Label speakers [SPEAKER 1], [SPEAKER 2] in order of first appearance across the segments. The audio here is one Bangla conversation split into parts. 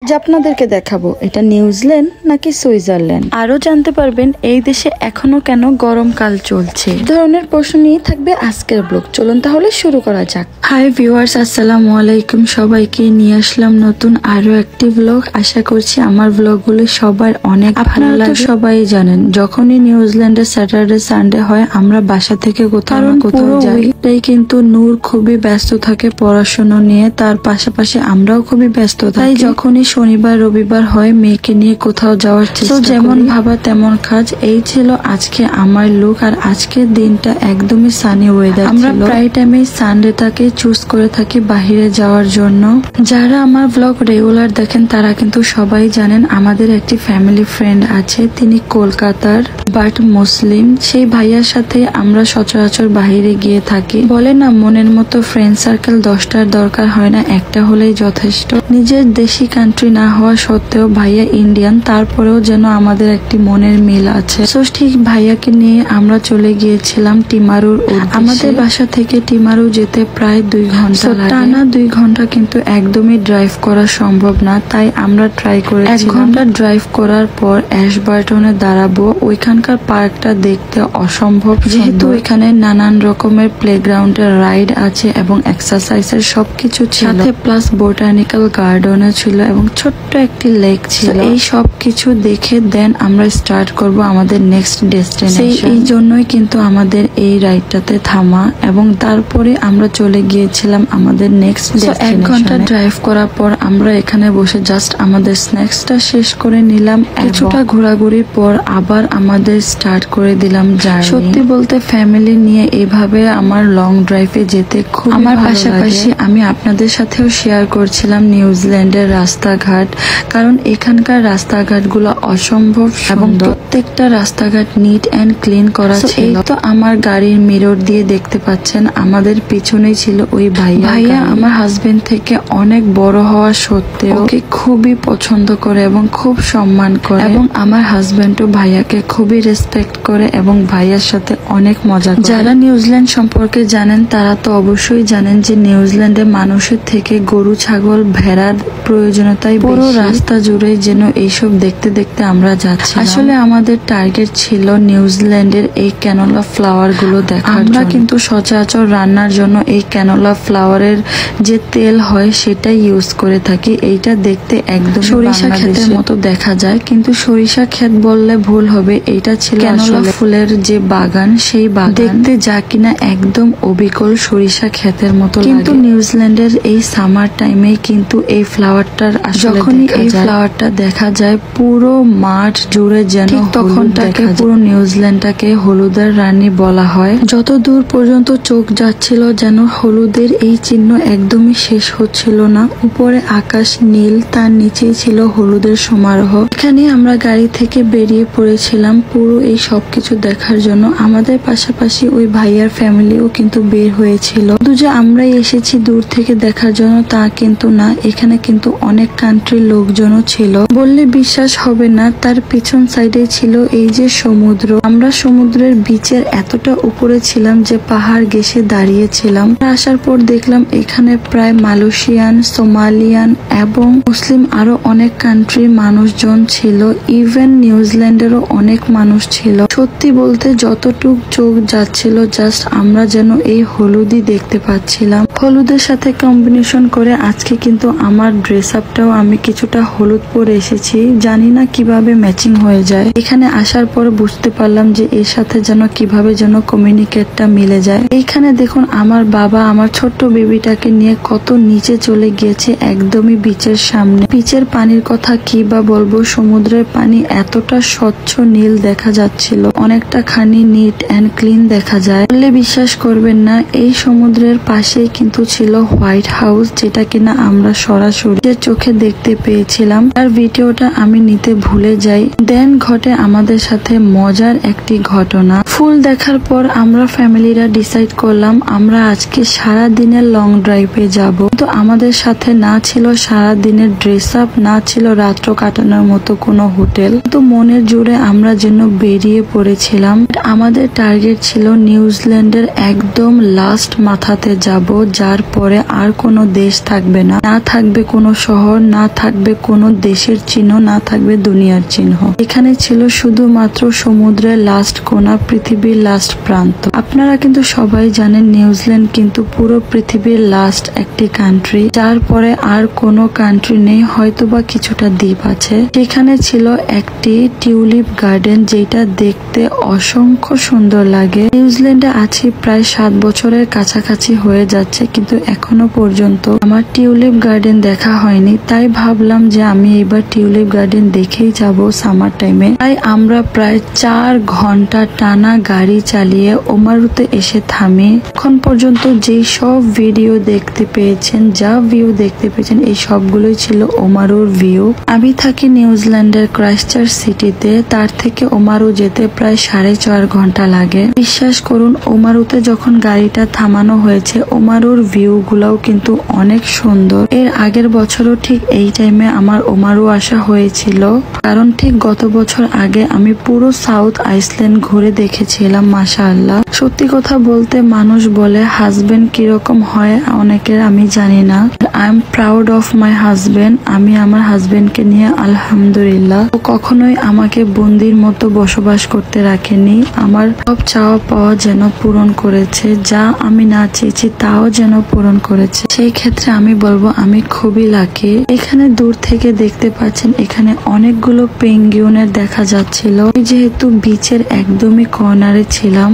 [SPEAKER 1] যে আপনাদেরকে দেখাবো এটা নিউজিল্যান্ড নাকি সুইজারল্যান্ড। আরো জানতে পারবেন এই দেশে এখনো কেন গরমকাল চলছে। ধরনের প্রশ্ন নিয়ে থাকবে আজকের ব্লগ। চলুন তাহলে শুরু করা যাক। হাই ভিউয়ার্স, আসসালামু আলাইকুম। সবাইকে নিয়ে আসলাম নতুন আরো একটি ব্লগ। আশা করছি আমার ব্লগগুলো সবার অনেক ভালো লাগে। সবাই জানেন যখনই নিউজিল্যান্ডে স্যাটারডে সানডে হয় আমরা বাসা থেকে কোথাও না কোথাও যাই। তাই কিন্তু নূর খুবই ব্যস্ত থাকে পড়াশোনা নিয়ে, তার পাশাপাশি আমরাও খুবই ব্যস্ত থাকি। তাই যখনই শনিবার রবিবার হয় মেয়েকে নিয়ে কোথাও যাওয়ার চেষ্টা করি। যেমন ভাবা তেমন কাজ। এই ছিল আজকে আমার লুক। আর আজকের দিনটা একদমই সানি ওয়েদার। আমরা প্রায় টাইমে সানডেটাকে চুজ করে থাকি বাহিরে যাওয়ার জন্য। যারা আমার ব্লগ রেগুলার দেখেন তারা কিন্তু সবাই জানেন আমাদের একটি ফ্যামিলি ফ্রেন্ড আছে, তিনি কলকাতার বাট মুসলিম। সেই ভাইয়ার সাথে আমরা সচরাচর বাহিরে গিয়ে থাকি। বলে না মনের মতো ফ্রেন্ড সার্কেল 10টার দরকার হয় না, একটা হলেই যথেষ্ট। নিজের দেশি কান্ট্রি না হওয়া সত্ত্বেও ভাইয়া ইন্ডিয়ান, তারপরেও যেন আমাদের একটি মনের মিল আছে। সো ঠিক ভাইয়াকে নিয়ে আমরা চলে গিয়েছিলাম টিমারুর উদ্দেশ্যে। আমাদের বাসা থেকে টিমারু যেতে প্রায় 2 ঘন্টা লাগে। টানা 2 ঘন্টা কিন্তু একদমই ড্রাইভ করা সম্ভব না, তাই আমরা ট্রাই করেছিলাম। 1 ঘন্টা ড্রাইভ করার পর অ্যাশবার্টনে দাঁড়াবো। ওইখানকার পার্কটা দেখতে অসম্ভব, যেহেতু এখানে নানান রকমের প্লেগ্রাউন্ডের রাইড আছে এবং এক্সারসাইজের সবকিছু ছিল, সাথে প্লাস বোটানিক্যাল গার্ডেনও ছিল এবং ছোট্ট একটি লেক ছিল। এই সব কিছু দেখে দেন আমরা স্টার্ট করব আমাদের নেক্সট ডেস্টিনেশন। এই জন্যই কিন্তু আমাদের এই রাইডটাতে থামা এবং তারপরে আমরা চলে গিয়েছিলাম আমাদের নেক্সট ডেস্টিনেশনে। 1 ঘন্টা ড্রাইভ করার পর আমরা এখানে বসে জাস্ট আমাদের স্ন্যাক্সটা শেষ করে নিলাম। কিছুটা ঘোরাঘুরির পর আবার আমাদের স্টার্ট করে দিলাম জার্নি। সত্যি বলতে ফ্যামিলি নিয়ে এভাবে আমার লং ড্রাইভে যেতে খুব আমার পাশাপাশি আমি আপনাদের সাথেও শেয়ার করছিলাম নিউজিল্যান্ডের রাস্তাঘাট, কারণ এখানকার রাস্তাঘাটগুলো অসম্ভব এবং প্রত্যেকটা রাস্তাঘাট নিট অ্যান্ড ক্লিন করা ছিল। এই তো আমার গাড়ির মিরর দিয়ে দেখতে পাচ্ছেন আমাদের পিছনেই ছিল ওই ভাইয়া আমার হাজবেন্ড থেকে অনেক বড় হওয়া সত্ত্বেও ওকে খুবই পছন্দ করে এবং খুব সম্মান করে, এবং আমার হাজবেন্ডও ভাইয়াকে খুবই রেসপেক্ট করে এবং ভাইয়ার সাথে অনেক মজা করে। যারা নিউজিল্যান্ড সম্পর্কে জানেন তারা তো অবশ্যই জানেন যে নিউজিল্যান্ডে মানুষের থেকে গরু ছাগল ভেড়ার প্রয়োজনীয়তাই পুরো রাস্তা জুড়ে যেন এইসব দেখতে দেখতে আমরা যাচ্ছি। আসলে আমাদের টার্গেট ছিল নিউজিল্যান্ডের এই ক্যানোলা ফ্লাওয়ার গুলো দেখার। আমরা কিন্তু সচরাচর রান্নার জন্য এই ক্যানোলা ফ্লাওয়ারের যে তেল হয় সেটাই ইউজ করে থাকি। এইটা দেখতে একদম সরিষা ক্ষেতের মতো দেখা যায়, কিন্তু সরিষা ক্ষেত বললে ভুল হবে। এইটা ছিল ক্যানোলা ফুলের যে বাগান, সেই বাগান দেখতে যা কিনা একদম অবিকল সরিষা ক্ষেতের মতো। কিন্তু নিউজিল্যান্ডের এই সামার টাইমে কিন্তু এই ফ্লাওয়ারটার যখনই এই ফ্লাওয়ারটা দেখা যায় পুরো মাঠ জুড়ে যেন তখনটাকে পুরো নিউজিল্যান্ডটাকে হলুদের রানী বলা হয়। যত দূর পর্যন্ত চোখ যাচ্ছিল যেন হলুদের এই চিহ্ন একদমই শেষ হচ্ছিল না। উপরে আকাশ নীল, তার নিচেই ছিল হলুদের সমারোহ। এখানে আমরা গাড়ি থেকে বেরিয়ে পড়েছিলাম পুরো এই সবকিছু দেখার জন্য। আমাদের পাশাপাশি ওই ভাইয়ার ফ্যামিলিও কিন্তু বের হয়েছিল। শুধু যে আমরাই এসেছি দূর থেকে দেখার জন্য তা কিন্তু না, এখানে কিন্তু অনেক কান্ট্রির লোকজনও ছিল। বললে বিশ্বাস হবে না, তার পিছন সাইডে ছিল এই যে সমুদ্র। আমরা সমুদ্রের বিচের এতটা উপরে ছিলাম যে পাহাড় ঘেঁষে দাঁড়িয়েছিলাম। আসার পর দেখলাম এখানে প্রায় মালয়েশিয়ান, সোমালিয়ান এবং মুসলিম আরো অনেক কান্ট্রির মানুষজন ছিল। ইভেন নিউজিল্যান্ডেরও অনেক মানুষ ছিল। সত্যি বলতে যতটুক চোখ যাচ্ছিল জাস্ট আমরা যেন এই হলুদই দেখতে পাচ্ছিলাম। হলুদের সাথে কম্বিনেশন করে আজকে কিন্তু আমার ড্রেস আপটাও আমি কিছুটা হলুদ পরে এসেছি। জানি না কিভাবে ম্যাচিং হয়ে যায়। এখানে আসার পর বুঝতে পারলাম যে এর সাথে যেন কিভাবে যেন কমিউনিকেটটা মিলে যায়। এইখানে দেখুন আমার বাবা আমার ছোট্ট বেবিটাকে নিয়ে কত নিচে চলে গিয়েছে, একদমই বিচের সামনে। বিচের পানির কথা কি বা বলবো, সমুদ্রের পানি এতটা স্বচ্ছ নীল দেখা যাচ্ছিল, অনেকটা খানি নিট অ্যান্ড ক্লিন দেখা যায়। বললে বিশ্বাস করবেন না, এই সমুদ্রের পাশেই কিন্তু ছিল হোয়াইট হাউস, যেটা কিনা আমরা সরাসরি চোখে দেখতে পেয়েছিলাম। আর ভিডিওটা আমি নিতে ভুলে যাই। দেন ঘটে আমাদের সাথে মজার একটি ঘটনা। ফুল দেখার পর আমরা ফ্যামিলিরা ডিসাইড করলাম আমরা আজকে সারা দিনের লং ড্রাইভে যাব। তো আমাদের সাথে না ছিল সারা দিনের ড্রেস আপ, না ছিল রাত্র কাটানোর মতো কোনো হোটেল, তো মনের জোরে আমরা যেন বেরিয়ে পড়েছিলাম। আমাদের টার্গেট ছিল নিউজিল্যান্ডের একদম লাস্ট মাথাতে যাব, যার পরে আর কোনো দেশ থাকবে না, না থাকবে কোনো শহর, না থাকবে কোনো দেশের চিহ্ন, না থাকবে দুনিয়ার চিহ্ন। এখানে ছিল শুধুমাত্র সমুদ্রের লাস্ট কোনা, পৃথিবীর লাস্ট প্রান্ত। আপনারা কিন্তু সবাই জানেন নিউজিল্যান্ড কিন্তু পুরো পৃথিবীর লাস্ট একটি কান্ট্রি, যার পরে আর কোনো কান্ট্রি নেই, হয়তোবা কিছুটা দ্বীপ আছে। সেখানে ছিল একটি টিউলিপ গার্ডেন, যেটা দেখতে অসংখ্য সুন্দর লাগে। নিউজিল্যান্ডে আছি প্রায় 7 বছরের কাছাকাছি হয়ে যাচ্ছে, কিন্তু এখনো পর্যন্ত আমার টিউলিপ গার্ডেন দেখা হয়নি। তাই ভাবলাম যে আমি এবার টিউলিপ গার্ডেন দেখেই যাব সামার টাইমে। তাই আমরা প্রায় 4 ঘন্টা টানা গাড়ি চালিয়ে ওমারুতে এসে থামি। এখন পর্যন্ত যেই সব ভিডিও দেখতে পেয়েছেন, যা ভিউ দেখতে পেয়েছেন, এই সবগুলোই ছিল ওমারুর ভিউ। আমি থাকি নিউজিল্যান্ডের ক্রাইস্টচার্চ সিটিতে, তার থেকে ওমারু যেতে প্রায় 4.5 ঘন্টা লাগে। বিশ্বাস করুন, ওমারুতে যখন গাড়িটা থামানো হয়েছে, ওমারুর ভিউ গুলাও কিন্তু অনেক সুন্দর। এর আগের বছরও ঠিক এই টাইমে আমার ওমারু আসা হয়েছিল, কারণ ঠিক গত বছর আগে আমি পুরো সাউথ আইসল্যান্ড ঘুরে দেখেছিলাম। মাশাআল্লাহ, সত্যি কথা বলতে মানুষ বলে হাজবেন্ড কিরকম হয় অনেকের আমি জানি না। I am proud of my husband. আমি আমার হাজবেন্ডকে নিয়ে আলহামদুলিল্লাহ। ও কখনোই আমাকে বন্দির মতো বসবাস করতে রাখেনি। আমার সব চাওয়া পাওয়া যেন পূরণ করেছে, যা আমি না চেয়েছি তাও যেন পূরণ করেছে। সেই ক্ষেত্রে আমি বলবো আমি খুবই লাকি। এখানে দূর থেকে দেখতে পাচ্ছেন, এখানে অনেকগুলো পেঙ্গুইনের দেখা যাচ্ছিল। যেহেতু বিচের একদমই কর্নারে ছিলাম,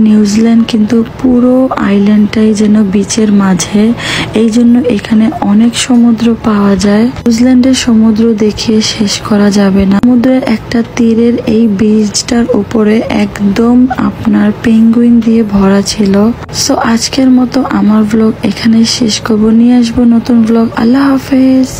[SPEAKER 1] নিউজিল্যান্ড কিন্তু পুরো আইল্যান্ডটাই যেন বিচের মাঝে, এই জন্য এখানে অনেক সমুদ্র পাওয়া যায়। নিউজিল্যান্ডের সমুদ্র দেখিয়ে শেষ করা যাবে না। সমুদ্রের একটা তীরের এই বিচটার উপরে একদম আপনার পেঙ্গুইন দিয়ে ভরা ছিল। সো আজকের মতো আমার ব্লগ এখানে শেষ করবো, নিয়ে আসবো নতুন ব্লগ। আল্লাহ হাফেজ।